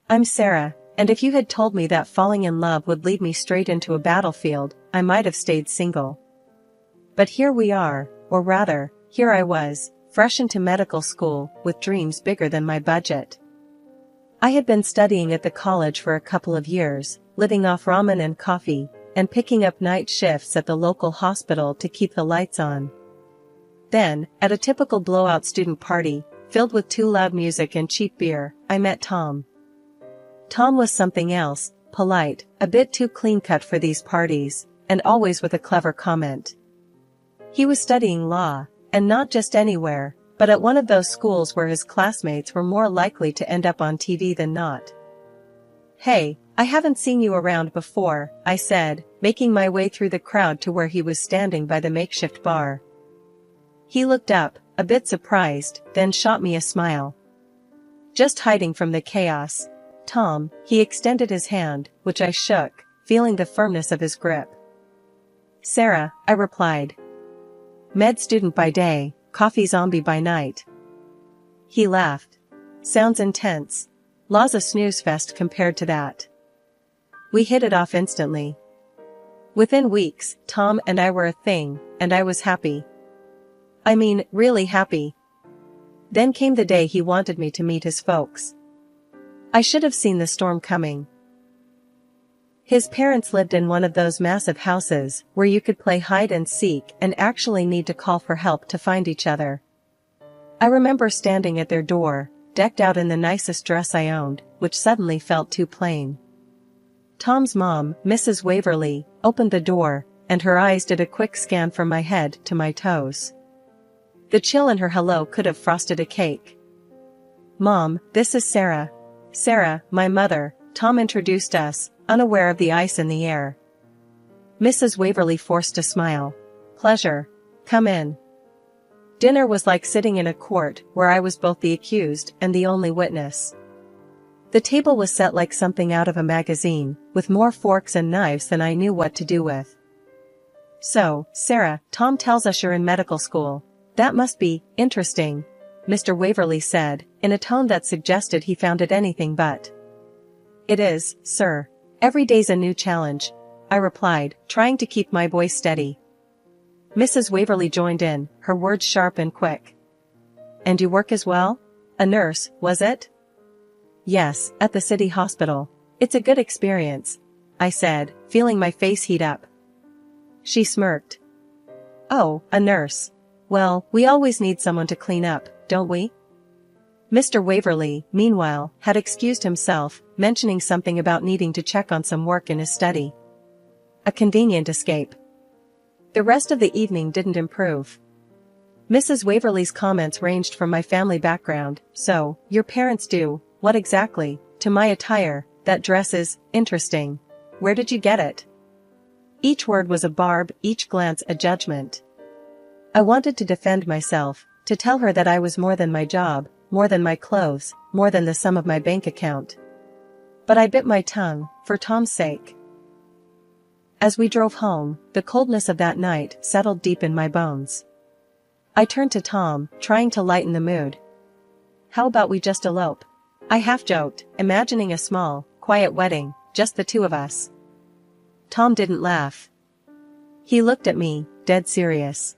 I'm Sarah, and if you had told me that falling in love would lead me straight into a battlefield, I might have stayed single. But here we are, or rather, here I was, fresh into medical school, with dreams bigger than my budget. I had been studying at the college for a couple of years, living off ramen and coffee, and picking up night shifts at the local hospital to keep the lights on. Then, at a typical blowout student party, filled with too loud music and cheap beer, I met Tom. Tom was something else, polite, a bit too clean-cut for these parties, and always with a clever comment. He was studying law, and not just anywhere, but at one of those schools where his classmates were more likely to end up on TV than not. "Hey, I haven't seen you around before," I said, making my way through the crowd to where he was standing by the makeshift bar. He looked up, a bit surprised, then shot me a smile. "Just hiding from the chaos, Tom." He extended his hand, which I shook, feeling the firmness of his grip. "Sarah," I replied. "Med student by day, coffee zombie by night." He laughed. "Sounds intense. Law's a snooze fest compared to that." We hit it off instantly. Within weeks, Tom and I were a thing, and I was happy. I mean, really happy. Then came the day he wanted me to meet his folks. I should have seen the storm coming. His parents lived in one of those massive houses where you could play hide and seek and actually need to call for help to find each other. I remember standing at their door, decked out in the nicest dress I owned, which suddenly felt too plain. Tom's mom, Mrs. Waverly, opened the door, and her eyes did a quick scan from my head to my toes. The chill in her hello could have frosted a cake. "Mom, this is Sarah." "Sarah, my mother," Tom introduced us, unaware of the ice in the air. Mrs. Waverly forced a smile. "Pleasure. Come in." Dinner was like sitting in a court where I was both the accused and the only witness. The table was set like something out of a magazine, with more forks and knives than I knew what to do with. "So, Sarah, Tom tells us you're in medical school. That must be interesting," Mr. Waverly said, in a tone that suggested he found it anything but. "It is, sir. Every day's a new challenge," I replied, trying to keep my voice steady. Mrs. Waverly joined in, her words sharp and quick. "And you work as well? A nurse, was it?" "Yes, at the city hospital. It's a good experience," I said, feeling my face heat up. She smirked. "Oh, a nurse. Well, we always need someone to clean up, don't we?" Mr. Waverly, meanwhile, had excused himself, mentioning something about needing to check on some work in his study. A convenient escape. The rest of the evening didn't improve. Mrs. Waverly's comments ranged from my family background, "So, your parents do, what exactly?" to my attire, "That dress is interesting. Where did you get it?" Each word was a barb, each glance a judgment. I wanted to defend myself, to tell her that I was more than my job, more than my clothes, more than the sum of my bank account. But I bit my tongue, for Tom's sake. As we drove home, the coldness of that night settled deep in my bones. I turned to Tom, trying to lighten the mood. "How about we just elope?" I half-joked, imagining a small, quiet wedding, just the two of us. Tom didn't laugh. He looked at me, dead serious.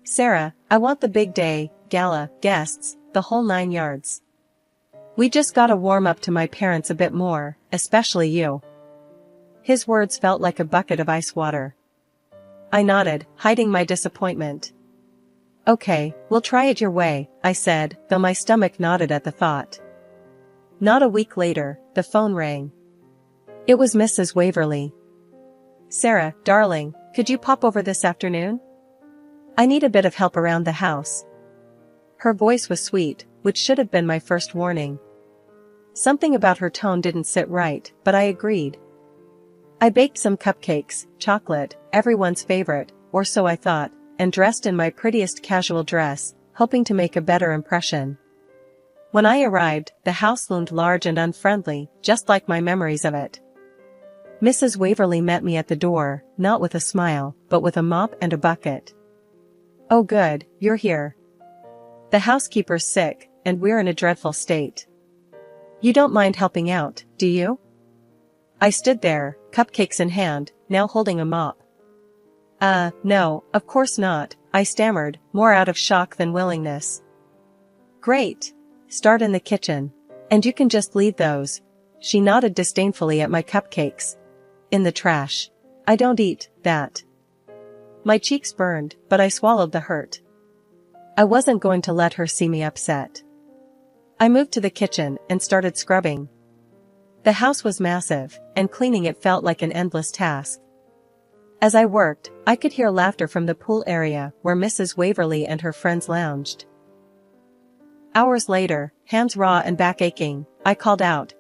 "Sarah, I want the big day, gala, guests, the whole 9 yards. We just gotta warm up to my parents a bit more, especially you." His words felt like a bucket of ice water. I nodded, hiding my disappointment. "Okay, we'll try it your way," I said, though my stomach nodded at the thought. Not a week later, the phone rang. It was Mrs. Waverly. "Sarah, darling, could you pop over this afternoon? I need a bit of help around the house." Her voice was sweet, which should have been my first warning. Something about her tone didn't sit right, but I agreed. I baked some cupcakes, chocolate, everyone's favorite, or so I thought, and dressed in my prettiest casual dress, hoping to make a better impression. When I arrived, the house loomed large and unfriendly, just like my memories of it. Mrs. Waverly met me at the door, not with a smile, but with a mop and a bucket. "Oh good, you're here. The housekeeper's sick, and we're in a dreadful state." You don't mind helping out, do you? I stood there, cupcakes in hand, now holding a mop. No, of course not, I stammered, more out of shock than willingness. Great. Start in the kitchen. And you can just leave those. She nodded disdainfully at my cupcakes. In the trash. I don't eat that. My cheeks burned, but I swallowed the hurt. I wasn't going to let her see me upset. I moved to the kitchen and started scrubbing. The house was massive, and cleaning it felt like an endless task. As I worked, I could hear laughter from the pool area where Mrs. Waverly and her friends lounged. Hours later, hands raw and back aching, I called out,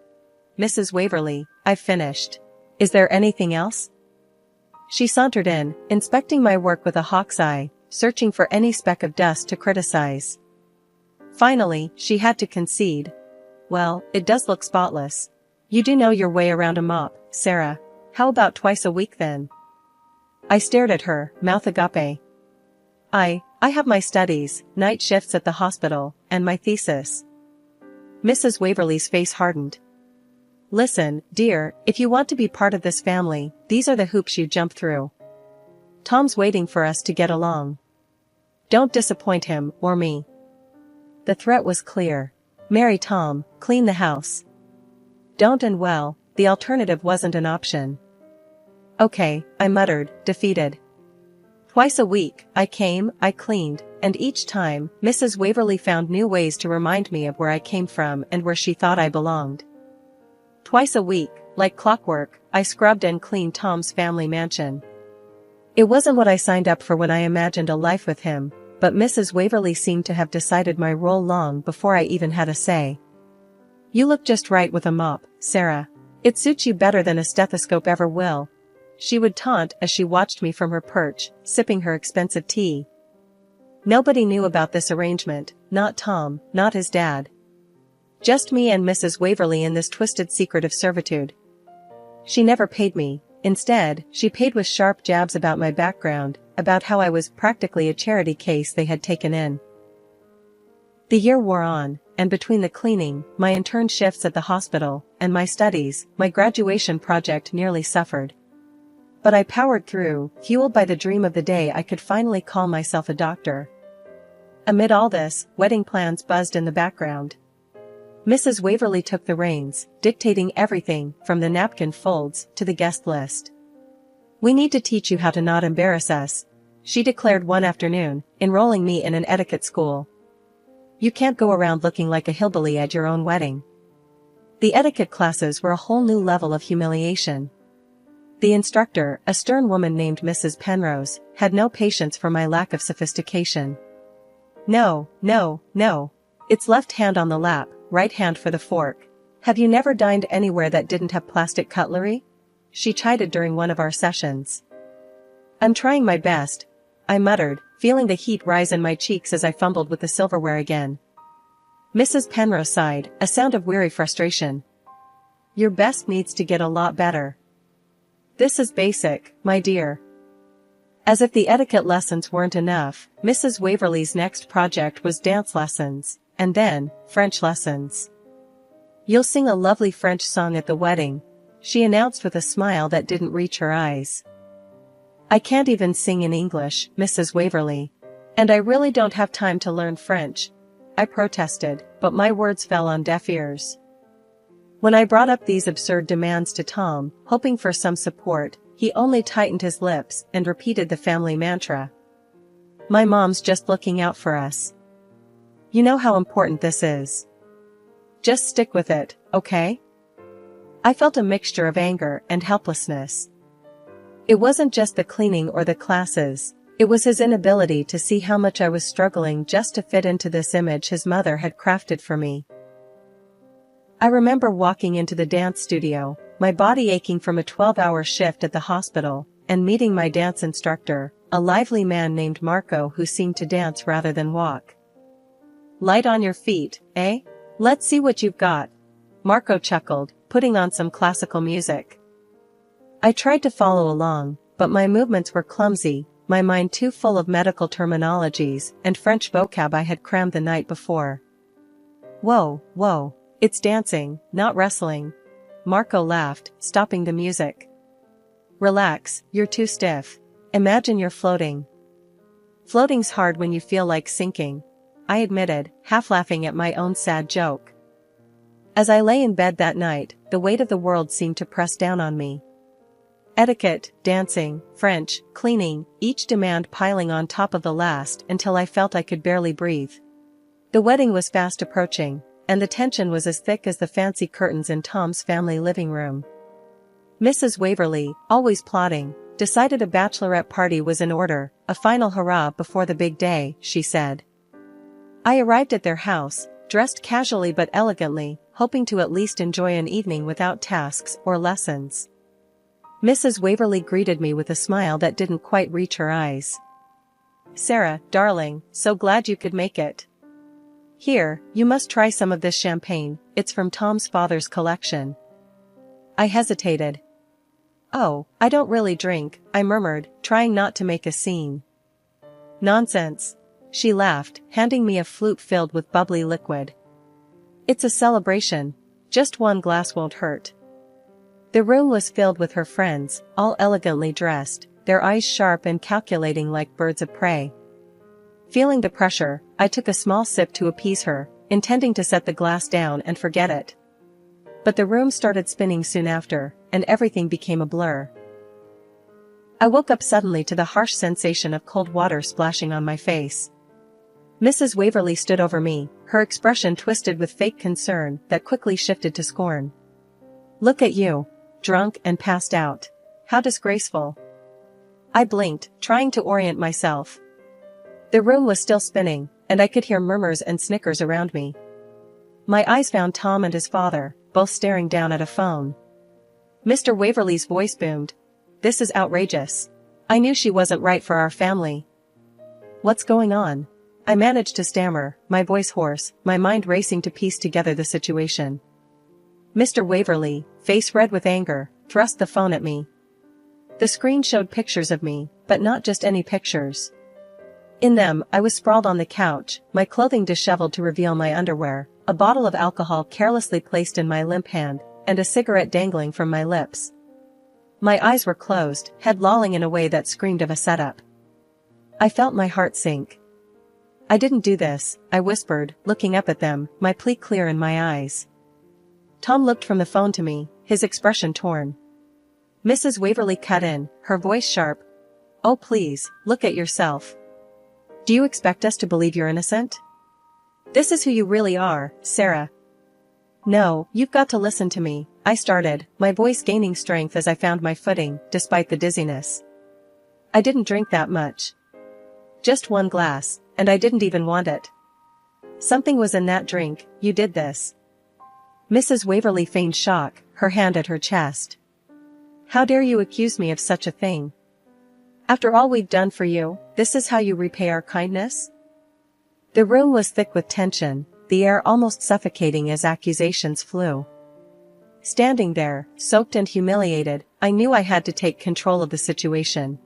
"Mrs. Waverly, I've finished. Is there anything else?" She sauntered in, inspecting my work with a hawk's eye, searching for any speck of dust to criticize. Finally, she had to concede. "Well, it does look spotless. You do know your way around a mop, Sarah. How about twice a week then?" I stared at her, mouth agape. I have my studies, night shifts at the hospital, and my thesis. Mrs. Waverly's face hardened. "Listen, dear, if you want to be part of this family, these are the hoops you jump through. Tom's waiting for us to get along. Don't disappoint him, or me." The threat was clear. Marry Tom, clean the house. Don't, and well, the alternative wasn't an option. "Okay," I muttered, defeated. Twice a week, I came, I cleaned, and each time, Mrs. Waverly found new ways to remind me of where I came from and where she thought I belonged. Twice a week, like clockwork, I scrubbed and cleaned Tom's family mansion. It wasn't what I signed up for when I imagined a life with him, but Mrs. Waverly seemed to have decided my role long before I even had a say. "You look just right with a mop, Sarah. It suits you better than a stethoscope ever will," she would taunt as she watched me from her perch, sipping her expensive tea. Nobody knew about this arrangement, not Tom, not his dad. Just me and Mrs. Waverly in this twisted secret of servitude. She never paid me. Instead, she paid with sharp jabs about my background, about how I was practically a charity case they had taken in. The year wore on, and between the cleaning, my intern shifts at the hospital, and my studies, my graduation project nearly suffered. But I powered through, fueled by the dream of the day I could finally call myself a doctor. Amid all this, wedding plans buzzed in the background. Mrs. Waverly took the reins, dictating everything from the napkin folds to the guest list. "We need to teach you how to not embarrass us," she declared one afternoon, enrolling me in an etiquette school. "You can't go around looking like a hillbilly at your own wedding." The etiquette classes were a whole new level of humiliation. The instructor, a stern woman named Mrs. Penrose, had no patience for my lack of sophistication. No. It's left hand on the lap, right hand for the fork. Have you never dined anywhere that didn't have plastic cutlery?" she chided during one of our sessions. "I'm trying my best," I muttered, feeling the heat rise in my cheeks as I fumbled with the silverware again. Mrs. Penrose sighed, a sound of weary frustration. "Your best needs to get a lot better. This is basic, my dear." As if the etiquette lessons weren't enough, Mrs. Waverly's next project was dance lessons, and then, French lessons. "You'll sing a lovely French song at the wedding," she announced with a smile that didn't reach her eyes. "I can't even sing in English, Mrs. Waverly. And I really don't have time to learn French," I protested, but my words fell on deaf ears. When I brought up these absurd demands to Tom, hoping for some support, he only tightened his lips and repeated the family mantra. "My mom's just looking out for us. You know how important this is. Just stick with it, okay?" I felt a mixture of anger and helplessness. It wasn't just the cleaning or the classes, it was his inability to see how much I was struggling just to fit into this image his mother had crafted for me. I remember walking into the dance studio, my body aching from a 12-hour shift at the hospital, and meeting my dance instructor, a lively man named Marco who seemed to dance rather than walk. "Light on your feet, eh? Let's see what you've got," Marco chuckled, putting on some classical music. I tried to follow along, but my movements were clumsy, my mind too full of medical terminologies and French vocab I had crammed the night before. Whoa, It's dancing, not wrestling. Marco laughed, stopping the music. Relax, you're too stiff. Imagine you're floating. Floating's hard when you feel like sinking, I admitted, half laughing at my own sad joke. As I lay in bed that night, the weight of the world seemed to press down on me. Etiquette, dancing, French, cleaning, each demand piling on top of the last until I felt I could barely breathe. The wedding was fast approaching, and the tension was as thick as the fancy curtains in Tom's family living room. Mrs. Waverly, always plotting, decided a bachelorette party was in order, a final hurrah before the big day, she said. I arrived at their house, dressed casually but elegantly, hoping to at least enjoy an evening without tasks or lessons. Mrs. Waverly greeted me with a smile that didn't quite reach her eyes. Sarah, darling, so glad you could make it. Here, you must try some of this champagne, it's from Tom's father's collection. I hesitated. Oh, I don't really drink, I murmured, trying not to make a scene. Nonsense. She laughed, handing me a flute filled with bubbly liquid. It's a celebration. Just one glass won't hurt. The room was filled with her friends, all elegantly dressed, their eyes sharp and calculating like birds of prey. Feeling the pressure, I took a small sip to appease her, intending to set the glass down and forget it. But the room started spinning soon after, and everything became a blur. I woke up suddenly to the harsh sensation of cold water splashing on my face. Mrs. Waverly stood over me, her expression twisted with fake concern that quickly shifted to scorn. Look at you. Drunk and passed out. How disgraceful. I blinked, trying to orient myself. The room was still spinning, and I could hear murmurs and snickers around me. My eyes found Tom and his father, both staring down at a phone. Mr. Waverly's voice boomed. This is outrageous. I knew she wasn't right for our family. What's going on? I managed to stammer, my voice hoarse, my mind racing to piece together the situation. Mr. Waverly, face red with anger, thrust the phone at me. The screen showed pictures of me, but not just any pictures. In them, I was sprawled on the couch, my clothing disheveled to reveal my underwear, a bottle of alcohol carelessly placed in my limp hand, and a cigarette dangling from my lips. My eyes were closed, head lolling in a way that screamed of a setup. I felt my heart sink. I didn't do this, I whispered, looking up at them, my plea clear in my eyes. Tom looked from the phone to me, his expression torn. Mrs. Waverly cut in, her voice sharp. Oh please, look at yourself. Do you expect us to believe you're innocent? This is who you really are, Sarah. No, you've got to listen to me, I started, my voice gaining strength as I found my footing, despite the dizziness. I didn't drink that much. Just one glass, and I didn't even want it. Something was in that drink, you did this. Mrs. Waverly feigned shock, her hand at her chest. How dare you accuse me of such a thing? After all we've done for you, this is how you repay our kindness? The room was thick with tension, the air almost suffocating as accusations flew. Standing there, soaked and humiliated, I knew I had to take control of the situation.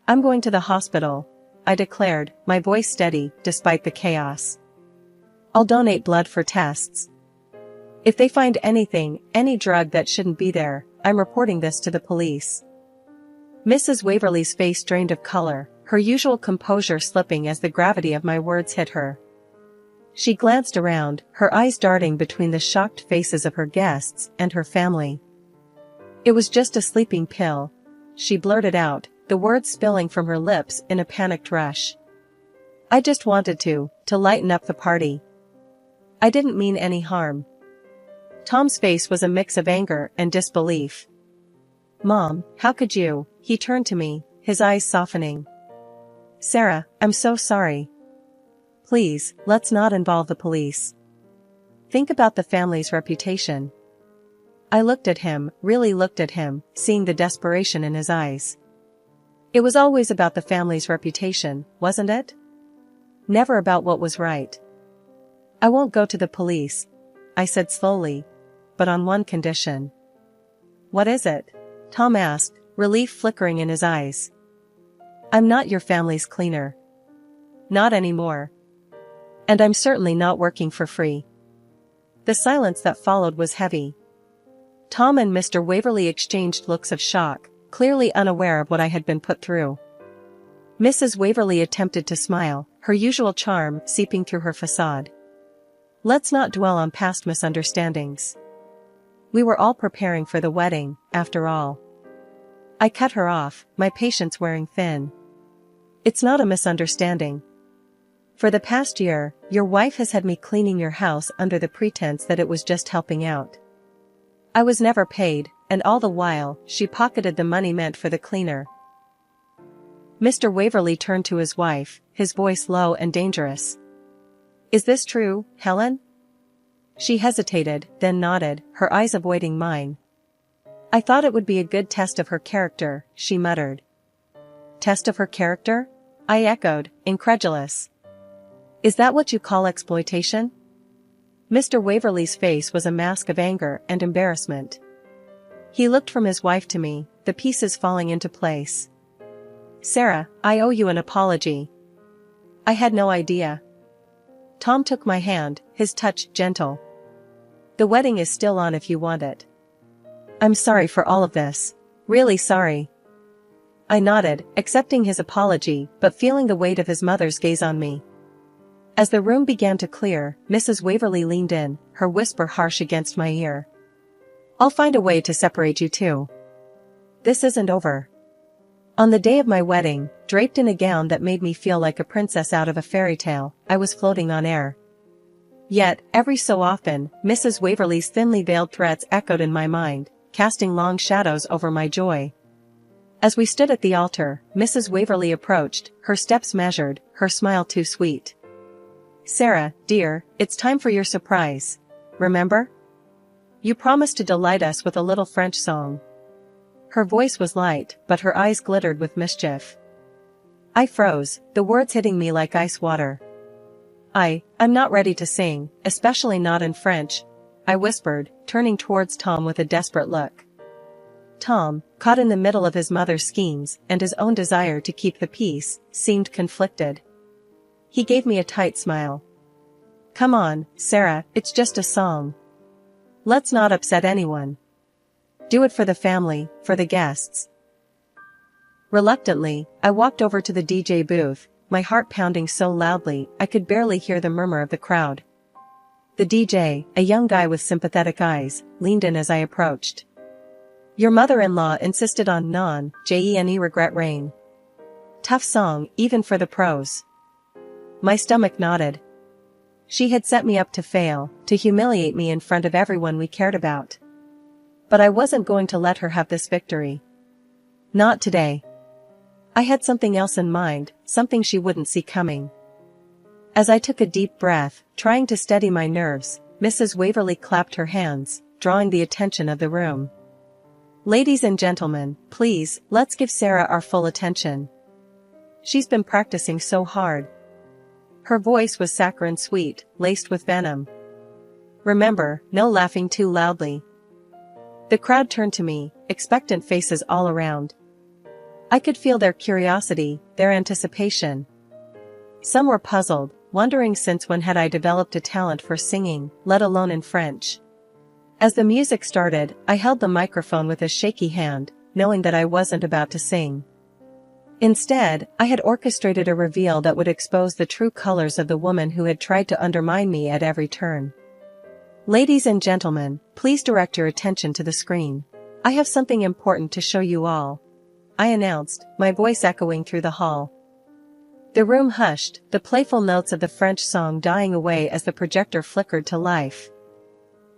I'm going to the hospital, I declared, my voice steady, despite the chaos. I'll donate blood for tests. If they find anything, any drug that shouldn't be there, I'm reporting this to the police. Mrs. Waverly's face drained of color, her usual composure slipping as the gravity of my words hit her. She glanced around, her eyes darting between the shocked faces of her guests and her family. It was just a sleeping pill, she blurted out, the words spilling from her lips in a panicked rush. I just wanted to lighten up the party. I didn't mean any harm. Tom's face was a mix of anger and disbelief. Mom, how could you? He turned to me, his eyes softening. Sarah, I'm so sorry. Please, let's not involve the police. Think about the family's reputation. I looked at him, really looked at him, seeing the desperation in his eyes. It was always about the family's reputation, wasn't it? Never about what was right. I won't go to the police, I said slowly, but on one condition. What is it? Tom asked, relief flickering in his eyes. I'm not your family's cleaner. Not anymore. And I'm certainly not working for free. The silence that followed was heavy. Tom and Mr. Waverly exchanged looks of shock, clearly unaware of what I had been put through. Mrs. Waverly attempted to smile, her usual charm seeping through her facade. Let's not dwell on past misunderstandings. We were all preparing for the wedding, after all. I cut her off, my patience wearing thin. It's not a misunderstanding. For the past year, your wife has had me cleaning your house under the pretense that it was just helping out. I was never paid, and all the while, she pocketed the money meant for the cleaner. Mr. Waverly turned to his wife, his voice low and dangerous. Is this true, Helen? She hesitated, then nodded, her eyes avoiding mine. I thought it would be a good test of her character, she muttered. Test of her character? I echoed, incredulous. Is that what you call exploitation? Mr. Waverly's face was a mask of anger and embarrassment. He looked from his wife to me, the pieces falling into place. Sarah, I owe you an apology. I had no idea. Tom took my hand, his touch gentle. The wedding is still on if you want it. I'm sorry for all of this. Really sorry. I nodded, accepting his apology, but feeling the weight of his mother's gaze on me. As the room began to clear, Mrs. Waverly leaned in, her whisper harsh against my ear. I'll find a way to separate you two. This isn't over. On the day of my wedding, draped in a gown that made me feel like a princess out of a fairy tale, I was floating on air. Yet, every so often, Mrs. Waverly's thinly veiled threats echoed in my mind, casting long shadows over my joy. As we stood at the altar, Mrs. Waverly approached, her steps measured, her smile too sweet. Sarah, dear, it's time for your surprise. Remember? You promised to delight us with a little French song. Her voice was light, but her eyes glittered with mischief. I froze, the words hitting me like ice water. I'm not ready to sing, especially not in French, I whispered, turning towards Tom with a desperate look. Tom, caught in the middle of his mother's schemes and his own desire to keep the peace, seemed conflicted. He gave me a tight smile. Come on, Sarah, it's just a song. Let's not upset anyone. Do it for the family, for the guests. Reluctantly, I walked over to the DJ booth, my heart pounding so loudly I could barely hear the murmur of the crowd. The DJ, a young guy with sympathetic eyes, leaned in as I approached. Your mother-in-law insisted on non-Jene regret rain. Tough song, even for the pros. My stomach nodded. She had set me up to fail, to humiliate me in front of everyone we cared about. But I wasn't going to let her have this victory. Not today. I had something else in mind, something she wouldn't see coming. As I took a deep breath, trying to steady my nerves, Mrs. Waverly clapped her hands, drawing the attention of the room. Ladies and gentlemen, please, let's give Sarah our full attention. She's been practicing so hard. Her voice was saccharine sweet, laced with venom. Remember, no laughing too loudly. The crowd turned to me, expectant faces all around. I could feel their curiosity, their anticipation. Some were puzzled, wondering since when had I developed a talent for singing, let alone in French. As the music started, I held the microphone with a shaky hand, knowing that I wasn't about to sing. Instead, I had orchestrated a reveal that would expose the true colors of the woman who had tried to undermine me at every turn. Ladies and gentlemen, please direct your attention to the screen. I have something important to show you all, I announced, my voice echoing through the hall. The room hushed, the playful notes of the French song dying away as the projector flickered to life.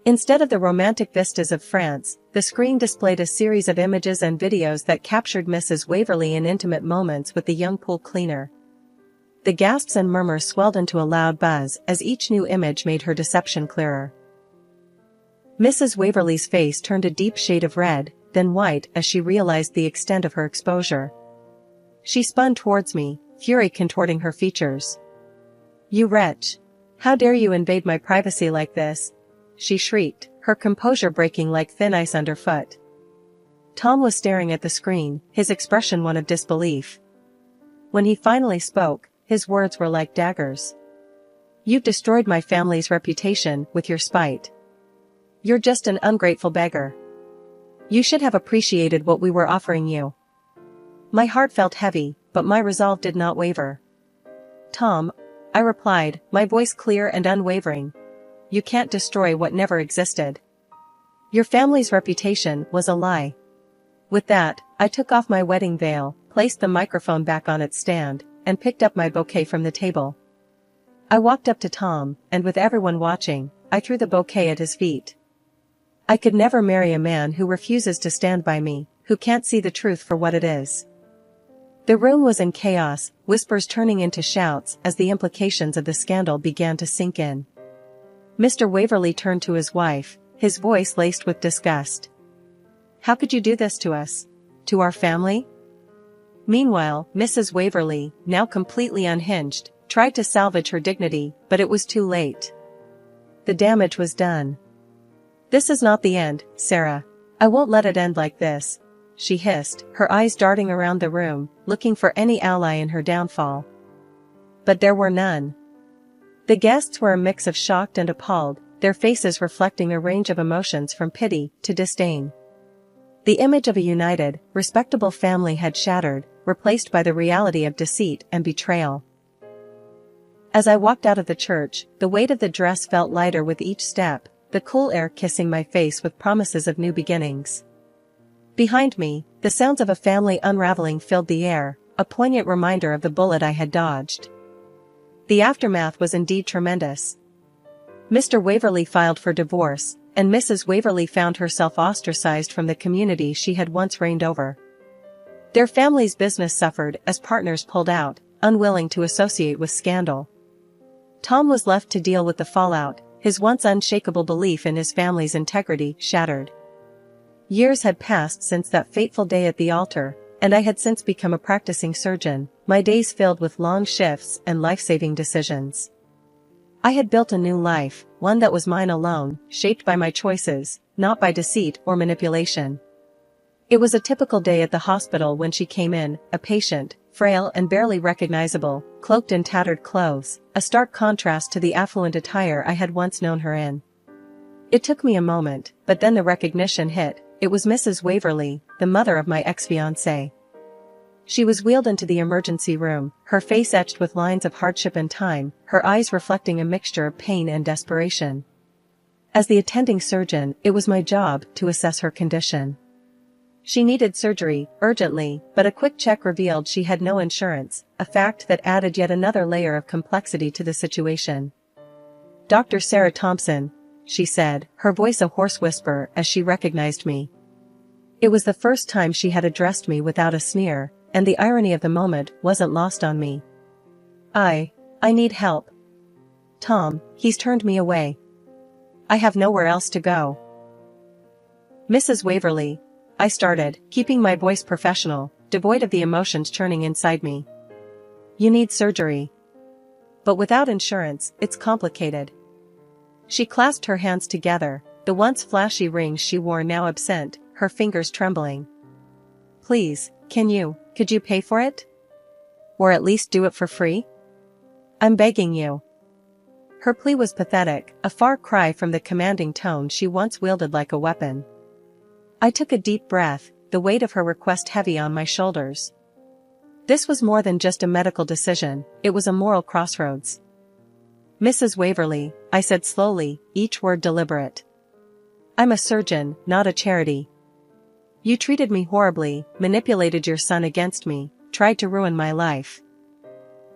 Instead of the romantic vistas of France, the screen displayed a series of images and videos that captured Mrs. Waverly in intimate moments with the young pool cleaner. The gasps and murmurs swelled into a loud buzz as each new image made her deception clearer. Mrs. Waverly's face turned a deep shade of red, then white as she realized the extent of her exposure. She spun towards me, fury contorting her features. You wretch! How dare you invade my privacy like this? She shrieked, her composure breaking like thin ice underfoot. Tom was staring at the screen, his expression one of disbelief. When he finally spoke, his words were like daggers. You've destroyed my family's reputation with your spite. You're just an ungrateful beggar. You should have appreciated what we were offering you." My heart felt heavy, but my resolve did not waver. "Tom," I replied, my voice clear and unwavering, "you can't destroy what never existed. Your family's reputation was a lie." With that, I took off my wedding veil, placed the microphone back on its stand, and picked up my bouquet from the table. I walked up to Tom, and with everyone watching, I threw the bouquet at his feet. I could never marry a man who refuses to stand by me, who can't see the truth for what it is. The room was in chaos, whispers turning into shouts as the implications of the scandal began to sink in. Mr. Waverley turned to his wife, his voice laced with disgust. "How could you do this to us? To our family?" Meanwhile, Mrs. Waverley, now completely unhinged, tried to salvage her dignity, but it was too late. The damage was done. "This is not the end, Sarah. I won't let it end like this," she hissed, her eyes darting around the room, looking for any ally in her downfall. But there were none. The guests were a mix of shocked and appalled, their faces reflecting a range of emotions from pity to disdain. The image of a united, respectable family had shattered, replaced by the reality of deceit and betrayal. As I walked out of the church, the weight of the dress felt lighter with each step, the cool air kissing my face with promises of new beginnings. Behind me, the sounds of a family unraveling filled the air, a poignant reminder of the bullet I had dodged. The aftermath was indeed tremendous. Mr. Waverley filed for divorce, and Mrs. Waverley found herself ostracized from the community she had once reigned over. Their family's business suffered as partners pulled out, unwilling to associate with scandal. Tom was left to deal with the fallout, his once unshakable belief in his family's integrity shattered. Years had passed since that fateful day at the altar, and I had since become a practicing surgeon, my days filled with long shifts and life-saving decisions. I had built a new life, one that was mine alone, shaped by my choices, not by deceit or manipulation. It was a typical day at the hospital when she came in, a patient, frail and barely recognizable, cloaked in tattered clothes, a stark contrast to the affluent attire I had once known her in. It took me a moment, but then the recognition hit. It was Mrs. Waverley, the mother of my ex-fiancé. She was wheeled into the emergency room, her face etched with lines of hardship and time, her eyes reflecting a mixture of pain and desperation. As the attending surgeon, it was my job to assess her condition. She needed surgery, urgently, but a quick check revealed she had no insurance, a fact that added yet another layer of complexity to the situation. "Dr. Sarah Thompson," she said, her voice a hoarse whisper as she recognized me. It was the first time she had addressed me without a sneer, and the irony of the moment wasn't lost on me. I need help. Tom, he's turned me away. I have nowhere else to go." "Mrs. Waverley," I started, keeping my voice professional, devoid of the emotions churning inside me. "You need surgery. But without insurance, it's complicated." She clasped her hands together, the once flashy rings she wore now absent, her fingers trembling. "Please, could you pay for it? Or at least do it for free? I'm begging you." Her plea was pathetic, a far cry from the commanding tone she once wielded like a weapon. I took a deep breath, the weight of her request heavy on my shoulders. This was more than just a medical decision, it was a moral crossroads. "Mrs. Waverley," I said slowly, each word deliberate. "I'm a surgeon, not a charity. You treated me horribly, manipulated your son against me, tried to ruin my life.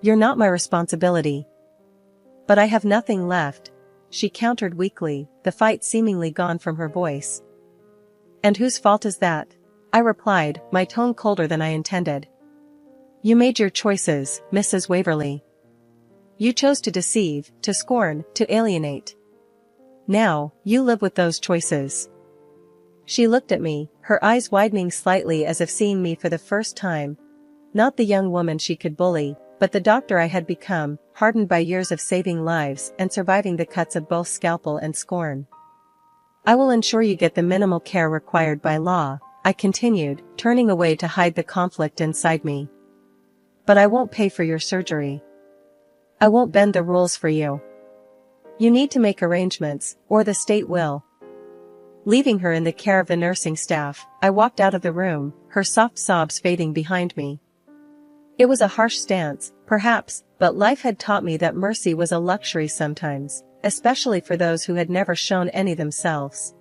You're not my responsibility. But I have nothing left," she countered weakly, the fight seemingly gone from her voice. "And whose fault is that?" I replied, my tone colder than I intended. "You made your choices, Mrs. Waverley. You chose to deceive, to scorn, to alienate. Now, you live with those choices." She looked at me, her eyes widening slightly as if seeing me for the first time. Not the young woman she could bully, but the doctor I had become, hardened by years of saving lives and surviving the cuts of both scalpel and scorn. "I will ensure you get the minimal care required by law," I continued, turning away to hide the conflict inside me. "But I won't pay for your surgery. I won't bend the rules for you. You need to make arrangements, or the state will." Leaving her in the care of the nursing staff, I walked out of the room, her soft sobs fading behind me. It was a harsh stance, perhaps, but life had taught me that mercy was a luxury sometimes, especially for those who had never shown any themselves.